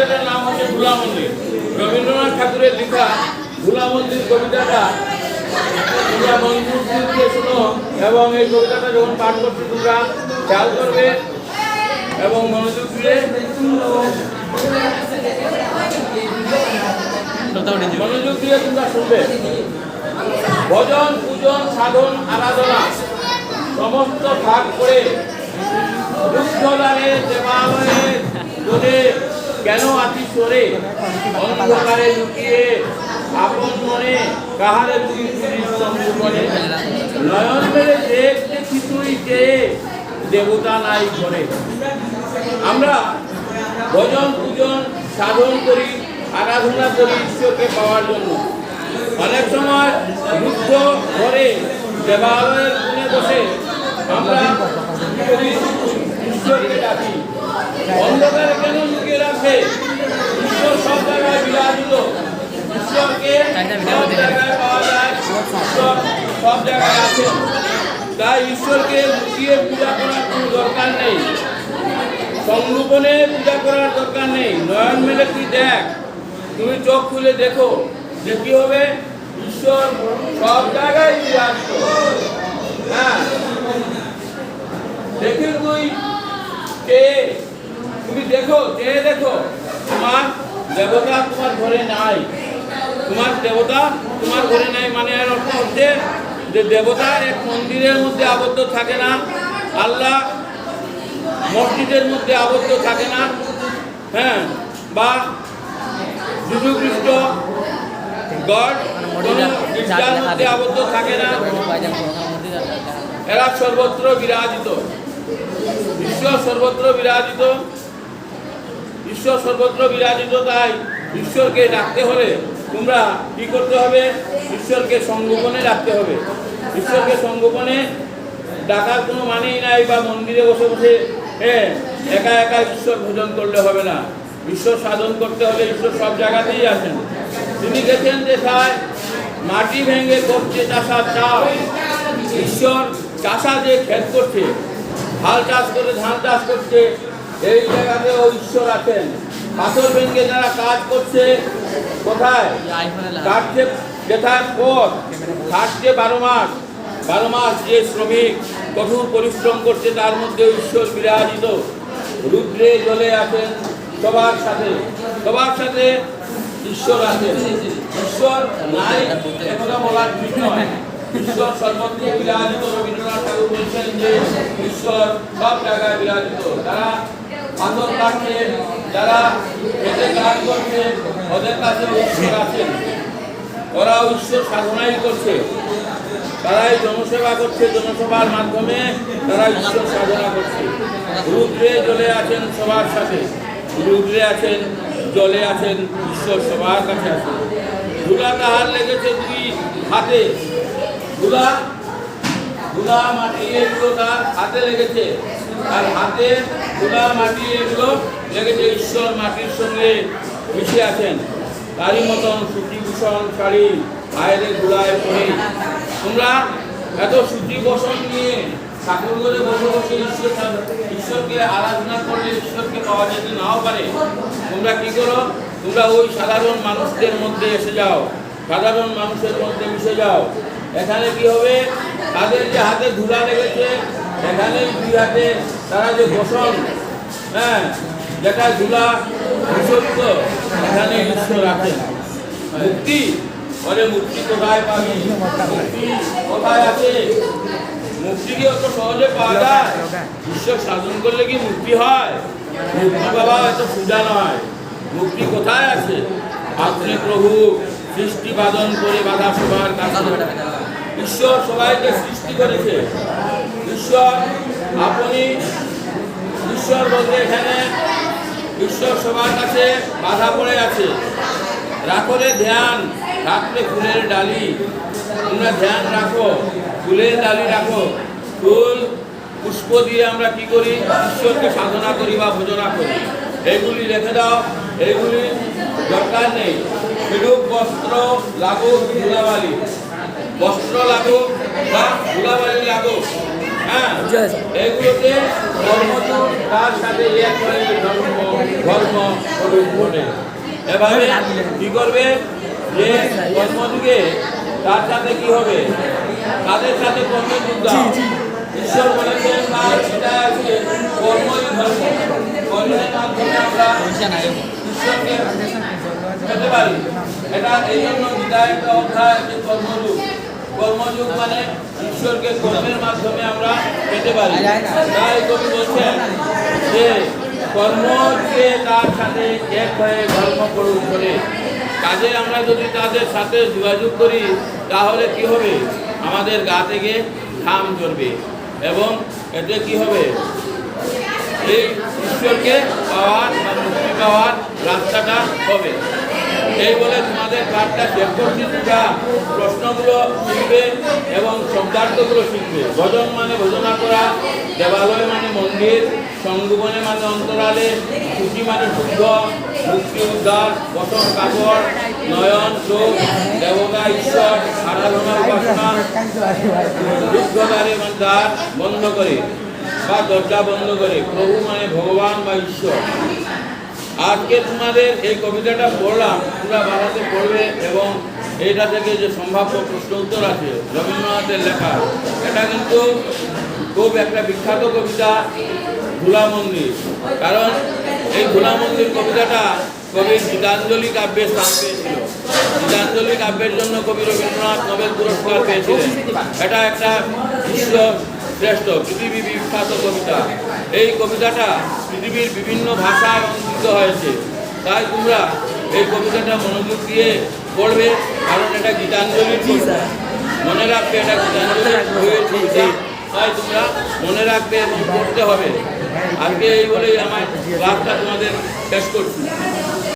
জায়গাটার নাম হচ্ছে ভোলা মন্দির। রবীন্দ্রনাথ ঠাকুরের লেখা ভোলা মন্দির কবিতাটা তোমরা মনোযোগ দিয়ে শোনো, এবং এই কবিতাটা যখন পাঠ করছো তোমরা খেয়াল করবে এবং মনোযোগ দিয়ে তোমরা শুনবে। ভজন পূজন সাধন আরাধনা সমস্ত ভাগ করে রুদ্ধদ্বারে দেবালয়ে তোরে কেন আছি সরে, অন্ধকারে লুকিয়ে আপন মনে কাহারে মনে নয়ন মেরে দেখতে কিছুই চেয়ে দেবতা নাই করে। আমরা ভজন পূজন সাধন করি, আরাধনা করি ঈশ্বরকে পাওয়ার জন্য। অনেক সময় রুদ্ধ ঘরে দেবালয়ের কোণে বসে আমরা ঈশ্বরকে ডাকি। অন্ধকারে কেন লুকিয়ে রাখে? ঈশ্বর সব জায়গায় বিরাজিত। ঈশ্বরকে সব জায়গায় পাওয়া যায়, ঈশ্বর সব জায়গায় আছেন। তাই ঈশ্বরকে লুকিয়ে পূজা করার কোনো দরকার নেই, সংগোপনে পূজা করার দরকার নেই। নয়ন মেলে তুই দেখ, তুমি চোখ খুলে দেখো যে কি হবে, ঈশ্বর সব জায়গায় বিরাজিত। হ্যাঁ, দেখি তুই কে, তুমি দেখো, চেয়ে দেখো, তোমার দেবতা তোমার ঘরে নাই। তোমার দেবতা তোমার ঘরে নাই মানে এর অর্থ হচ্ছে যে দেবতা এক মন্দিরের মধ্যে আবদ্ধ থাকে না, আল্লাহ মসজিদের মধ্যে আবদ্ধ থাকে না, হ্যাঁ, বা যীশু খ্রিস্ট গড গির্জার মধ্যে আবদ্ধ থাকে না। এরা সর্বত্র বিরাজিত, ঈশ্বর সর্বত্র বিরাজিত, ঈশ্বর সর্বত্র বিরাজিত। তাই ঈশ্বরকে ডাকতে হলে তোমরা কি করতে হবে? ঈশ্বরকে সংগোপনে ডাকতে হবে। ঈশ্বরকে সংগোপনে ডাকার কোনো মানেই নাই, বা মন্দিরে বসে বসে একা একা ঈশ্বর ভোজন করলে হবে না। ঈশ্বর সাধন করতে হলে ঈশ্বর সব জায়গাতেই আছেন। তিনি গেছেন দেখায় মাটি ভেঙে করছে চাষার চাষ। ঈশ্বর চাষা যে ক্ষেত করছে, হাল চাষ করে ধান চাষ করছে, এই জায়গাতেও ঈশ্বর আছেন। পাথর ভেঙে যারা কাজ করছে, কোথায় কাটছে, যেথায় পথ কাটছে 12 মাস যে শ্রমিক কঠোর পরিশ্রম করছে, তার মধ্যে ঈশ্বর বিরাজিত। রুদ্রে জলে আছেন সবার সাথে, সবার সাথে ঈশ্বর আছেন। ঈশ্বর নাই একথা বলার ঠিক নয়, ঈশ্বর সর্বত্র বিরাজিত। রবীন্দ্রনাথ ঠাকুর বলছেন যে ঈশ্বর সব জায়গায় বিরাজিত। যারা পাথর কাটছে, যারা খেতে কাজ করছে, ওদের কাছে ঈশ্বর আছেন। ওরাও ঈশ্বর সাধনাই করছে, তারাই জনসেবা করছে, জনসভার মাধ্যমে তারা ঈশ্বর সাধনা করছে। রুদ্রে জলে আছেন সবার সাথে, রুদ্রে আছেন, জলে আছেন, ঈশ্বর সবার কাছে আছেন। ধুলা তাহার লেগেছে দুই হাতে, ধুলা মাটি এগুলো তার হাতে লেগেছে, আর হাতে ধুলা মাটি এগুলো লেগেছে। ঈশ্বর মাটির সঙ্গে মিশে আছেন। তারই মতন সূচিভূষণ শাড়ি বাইরে ধুলায় পড়ে তোমরা এত সূচিভূষণ নিয়ে ঠাকুর ঘরে বসে বসে ঈশ্বরকে আরাধনা করলে ঈশ্বরকে পাওয়া যেতে নাও পারে। তোমরা কি করো? তোমরা ওই সাধারণ মানুষদের মধ্যে এসে যাও, সাধারণ মানুষের মধ্যে মিশে যাও। এখানে কি হবে? তাদের যে হাতে ধুলা লেগেছে, এখানে দুই হাতে তারা যে বসন, হ্যাঁ, যেটা ধুলা বিশুদ্ধ, এখানে ঈশ্বর আছেন। মুক্তি বলে, মুক্তি কোথায় পাবি? মুক্তি কোথায় আছে? মুক্তি কি অত সহজে পাওয়া যায়? ঈশ্বর সাধন করলে কি মুক্তি হয়? মুক্তি বাবা এত সোজা নয়। মুক্তি কোথায় আছে? আপনি প্রভু সৃষ্টি বাদন করে বাধা সবার কাছে। ঈশ্বর সবাইকে সৃষ্টি করেছে। ঈশ্বর আপনি, ঈশ্বর বলতে এখানে ঈশ্বর সবার কাছে বাধা পড়ে আছে। রাখলে ধ্যান, রাখলে ফুলের ডালি, তোমরা ধ্যান রাখো, ফুলের ডালি রাখো। ফুল পুষ্প দিয়ে আমরা কি করি? ঈশ্বরকে সাধনা করি বা ভজনা করি। এইগুলি রেখে দাও, এইগুলি দরকার নেই। বিরূপ বস্ত্র লাগুক ধুলাবালি, বস্ত্র লাগুক বা ধুলাবালি লাগুক, হ্যাঁ, এইগুলোকে কর্মযোগ তার সাথে এক হয়ে ধর্ম করুক বলে। এভাবে কি করবে যে কর্মযুগে তার সাথে কি হবে, তাদের সাথে কর্মযোগ দাও। ঈশ্বর বলেছেন বা এটা আছে কর্মই ধর্ম, কর্মের মাধ্যমে আমরা ঈশ্বরকে পেতে পারি। এটা এই জন্য বিদায় একটা অধ্যায় আছে কর্মযুগ। কর্মযুগ মানে ঈশ্বরকে কর্মের মাধ্যমে আমরা পেতে পারি। তাই কবি বলছেন যে কর্মকে তার সাথে এক হয়ে ধর্ম করুন বলে। কাজে আমরা যদি তাদের সাথে যোগাযোগ করি তাহলে কি হবে, আমাদের গা থেকে ঘাম ঝরবে এবং এতে কি হবে, এই ঈশ্বরকে পাওয়ার বা মুক্তি পাওয়ার রাস্তাটা হবে। এই বলে তোমাদের কার্ডটা শেষ করছি। তোমরা প্রশ্নগুলো শিখবে এবং শব্দার্থগুলো শিখবে। ভজন মানে ভজনা করা, দেবালয় মানে মন্দির, সঙ্গবনে মানে অন্তরালে, সূচি মানে শুদ্ধ, মুক্তি উদ্ধার, বসন কাপড়, নয়ন চোখ, দেবতা ঈশ্বর, আরাধনা উপাসনা, যুদ্ধকারী মানে দ্বার বন্ধ করে বা দরজা বন্ধ করে, প্রভু মানে ভগবান বা ঈশ্বর। আজকে তোমাদের এই কবিতাটা পড়লাম, তোমরা বাড়াতে পড়বে এবং এইটা থেকে যে সম্ভাব্য প্রশ্ন উত্তর আছে রবীন্দ্রনাথের লেখা, এটা কিন্তু খুব একটা বিখ্যাত কবিতা ধুলা মন্দির। কারণ এই ধুলা মন্দির কবিতাটা কবি গীতাঞ্জলি কাব্যে স্থান পেয়েছিল। গীতাঞ্জলি কাব্যের জন্য কবি রবীন্দ্রনাথ নোবেল পুরস্কার পেয়েছিলেন। এটা একটা বিশ্ব শ্রেষ্ঠ পৃথিবী বিখ্যাত কবিতা। এই কবিতাটা পৃথিবীর বিভিন্ন ভাষায় অঙ্কিত হয়েছে। তাই তোমরা এই কবিতাটা মনোযোগ দিয়ে পড়বে, কারণ এটা গীতাঞ্জলির কবিতা। মনে রাখবে এটা গীতাঞ্জলির কবিতা, তাই তোমরা মনে রাখবে এবং পড়তে হবে। আজকে এই বলেই আমার ক্লাসটা তোমাদের শেষ করছি।